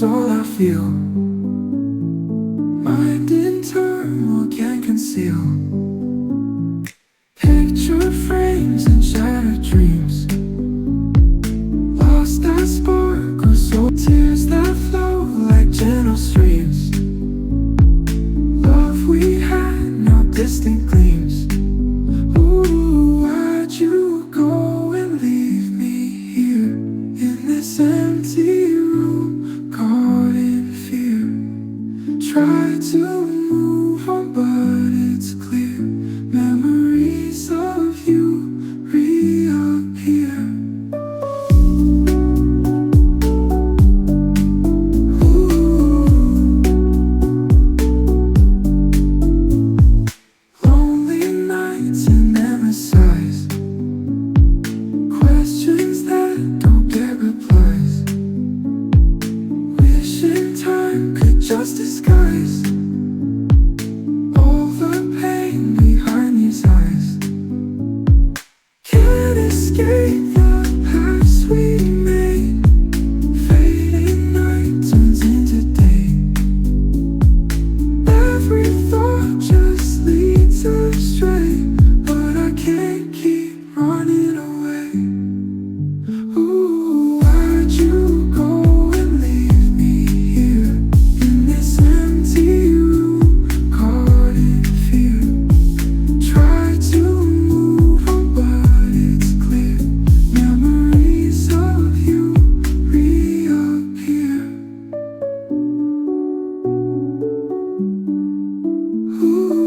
is all I feel. Mind in turmoil can't conceal. Picture frames and shattered dreams. Lost that spark or so. Tears that flow like gentle streams. Love we had, now distant gleams. Ooh, why'd you go and leave me here in this empty room, caught in fear? Try to move on, but it's clear. Memories of you reappear. Ooh. Lonely nights and endless sighs. Questions that don't get replies. Wishing time could just disguise all the pain behind these eyes. Can't escape the past we made. Fading night turns into day. Every thought just leads astray, but I can't keep running away. Ooh, why'd you go and leave me here in this empty room, caught in fear? Try to move on, but it's clear. Memories of you reappear. Ooh.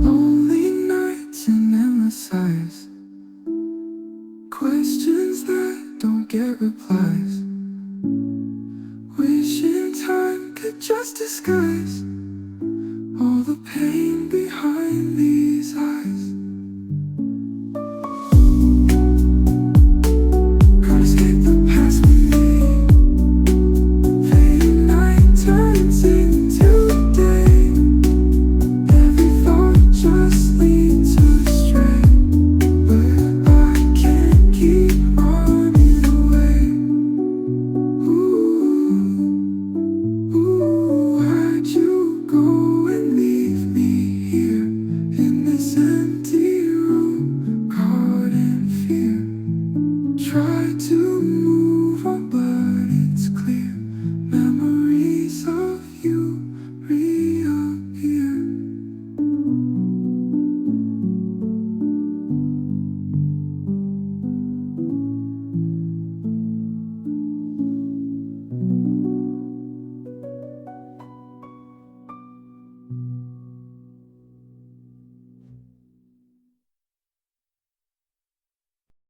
Lonely nights and endless sighs. Questions that don't get replies. Wishing time could just disguise